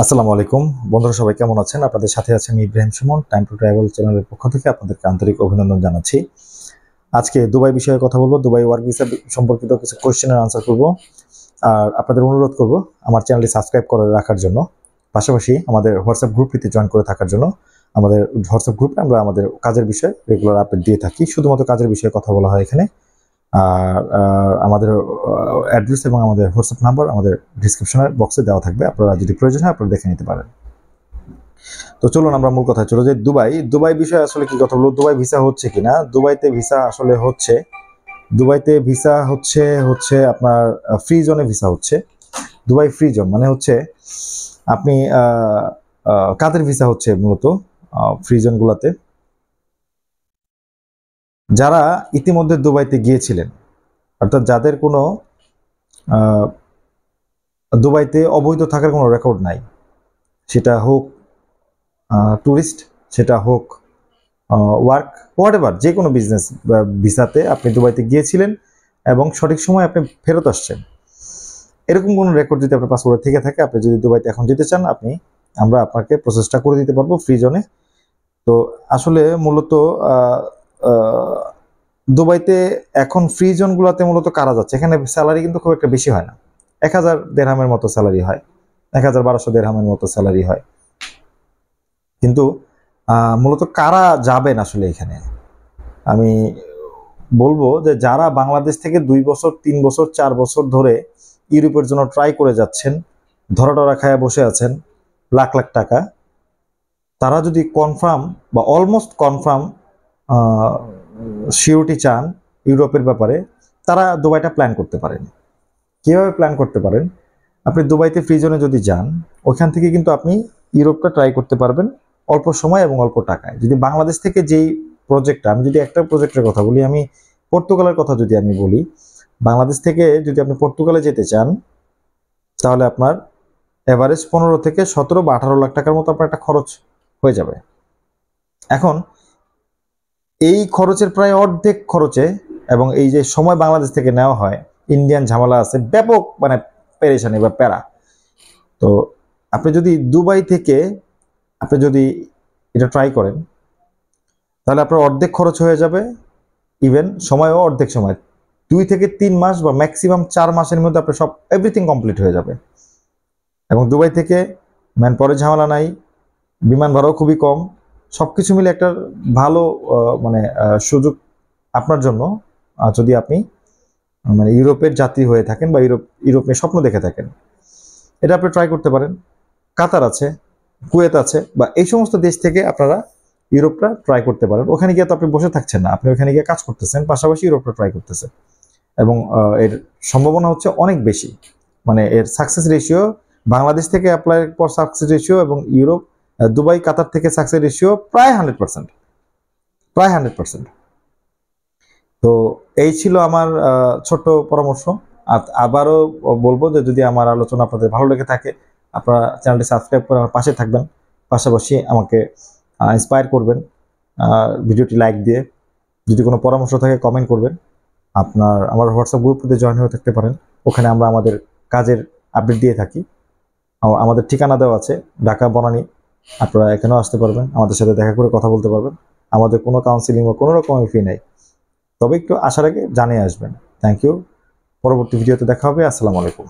আসসালামু আলাইকুম বন্ধুরা, সবাই কেমন আছেন? আপনাদের সাথে আছে আমি Ibrahim Suman. Time to travel চ্যানেলের পক্ষ থেকে আপনাদেরকে আন্তরিক অভিনন্দন জানাচ্ছি। আজকে দুবাই বিষয়ে কথা বলবো। দুবাই ওয়ার্ক ভিসা সম্পর্কিত কিছু কোয়েশ্চেনের আনসার করব। আর আপনাদের অনুরোধ করব আমার চ্যানেলটি সাবস্ক্রাইব করে রাখার জন্য, পাশাপাশি আমাদের হোয়াটসঅ্যাপ গ্রুপটিতে জয়েন করে থাকার জন্য। আমাদের হোয়াটসঅ্যাপ গ্রুপে আমরা আমাদের কাজের বিষয়ে রেগুলার আপডেট দিয়ে থাকি। শুধুমাত্র কাজের বিষয়ে কথা বলা হয় এখানে। আর আমাদের অ্যাড্রেস এবং আমাদের হোয়াটসঅ্যাপ নাম্বার আমাদের ডিসক্রিপশনের বক্সে দেওয়া থাকবে। আপনারা যদি প্রয়োজন হয় আপনারা দেখে নিতে পারেন। তো চলুন আমরা মূল কথা চলে যাই। দুবাই বিষয়ে আসলে কি কথা বলবো? দুবাই ভিসা হচ্ছে কিনা? দুবাইতে ভিসা আসলে হচ্ছে। দুবাইতে ভিসা হচ্ছে হচ্ছে আপনার ফ্রি জোনে ভিসা হচ্ছে। দুবাই ফ্রি জোন মানে হচ্ছে আপনি কাদের ভিসা হচ্ছে মূলত ফ্রি জোনগুলোতে? যারা ইতিমধ্যে দুবাইতে গিয়েছিলেন, অর্থাৎ যাদের কোনো দুবাইতে অবৈধ থাকার কোনো রেকর্ড নাই, সেটা হোক ট্যুরিস্ট, সেটা হোক ওয়ার্ক, হোয়াট এভার, যে কোনো বিজনেস ভিসাতে আপনি দুবাইতে গিয়েছিলেন এবং সঠিক সময় আপনি ফেরত আসছেন, এরকম কোনো রেকর্ড যদি আপনার পাসপোর্টে থেকে থাকে, আপনি যদি দুবাইতে এখন যেতে চান, আমরা আপনাকে প্রসেসটা করে দিতে পারবো ফ্রি জোনে। তো আসলে মূলত দুবাইতে এখন ফ্রি জোনগুলোতে মূলত কারা যাচ্ছে? এখানে স্যালারি কিন্তু খুব একটা বেশি হয় না। 1000 দেরহামের মতো স্যালারি হয়, 1200 দেরহামের মতো স্যালারি হয়। কিন্তু মূলত কারা যাবেন আসলে এখানে? আমি বলবো যে যারা বাংলাদেশ থেকে 2 বছর 3 বছর 4 বছর ধরে ইউরোপের জন্য ট্রাই করে যাচ্ছেন, ধরা খায়া বসে আছেন লাখ লাখ টাকা, তারা যদি কনফার্ম বা অলমোস্ট কনফার্ম সিউরিটি চান ইউরোপের ব্যাপারে, তারা দুবাইটা প্ল্যান করতে পারেন। কিভাবে প্ল্যান করতে পারেন? আপনি দুবাইতে ফ্রি জোনে যদি যান, ওখান থেকে কিন্তু আপনি ইউরোপটা ট্রাই করতে পারবেন অল্প সময় এবং অল্প টাকায়। যদি বাংলাদেশ থেকে যেই প্রজেক্টটা, আমি যদি একটা প্রজেক্টের কথা বলি, আমি পর্তুগালের কথা যদি আমি বলি, বাংলাদেশ থেকে যদি আপনি পর্তুগালে যেতে চান, তাহলে আপনার এভারেজ 15 থেকে 17 বা 18 লাখ টাকার মতো আপনার একটা খরচ হয়ে যাবে। এখন এই খরচের প্রায় অর্ধেক খরচে, এবং এই যে সময় বাংলাদেশ থেকে নেওয়া হয়, ইন্ডিয়ান ঝামেলা আছে, ব্যাপক মানে পেরেশানি বা প্যারা। তো আপনি যদি দুবাই থেকে আপনি যদি এটা ট্রাই করেন, তাহলে আপনার অর্ধেক খরচ হয়ে যাবে, ইভেন সময়ও অর্ধেক সময়, 2 থেকে 3 মাস বা ম্যাক্সিমাম 4 মাসের মধ্যে আপনার সব এভরিথিং কমপ্লিট হয়ে যাবে। এবং দুবাই থেকে ম্যান পাওয়ারের ঝামেলা নাই, বিমান ভাড়াও খুবই কম, সব কিছু মিলে একটা ভালো মানে সুযোগ আপনার জন্য, যদি আপনি মানে ইউরোপের যাত্রী হয়ে থাকেন বা ইউরোপের স্বপ্ন দেখে থাকেন, এটা আপনি ট্রাই করতে পারেন। কাতার আছে, কুয়েত আছে, বা এই সমস্ত দেশ থেকে আপনারা ইউরোপটা ট্রাই করতে পারেন। ওখানে গিয়ে তো আপনি বসে থাকছেন না, আপনি ওখানে গিয়ে কাজ করতেছেন, পাশাপাশি ইউরোপটা ট্রাই করতেছেন। এবং এর সম্ভাবনা হচ্ছে অনেক বেশি, মানে এর সাকসেস রেশিও বাংলাদেশ থেকে অ্যাপ্লাই পর সাকসেস রেশিও এবং ইউরোপ, দুবাই, কাতার থেকে সাকসেস রেশিও প্রায় 100%, প্রায় 100%। তো এই ছিল আমার ছোট্ট পরামর্শ। আবারও বলবো যে যদি আমার আলোচনা আপনাদের ভালো লেগে থাকে, আপনারা চ্যানেলটি সাবস্ক্রাইব করে আমার পাশে থাকবেন, পাশাপাশি আমাকে ইন্সপায়ার করবেন ভিডিওটি লাইক দিয়ে। যদি কোনো পরামর্শ থাকে কমেন্ট করবেন। আমার হোয়াটসঅ্যাপ গ্রুপটিতে জয়েন হয়ে থাকতে পারেন, ওখানে আমরা আমাদের কাজের আপডেট দিয়ে থাকি। আমাদের ঠিকানা দেওয়া আছে ঢাকা বনানী, আপনারা এখানেও আসতে পারবেন, আমাদের সাথে দেখা করে কথা বলতে পারবেন। আমাদের কোনো কাউন্সিলিং বা কোনো রকমের ফি নেই, তবে একটু আসার আগে জানিয়ে আসবেন। Thank you. পরবর্তী ভিডিওতে দেখা হবে। আসসালামু আলাইকুম।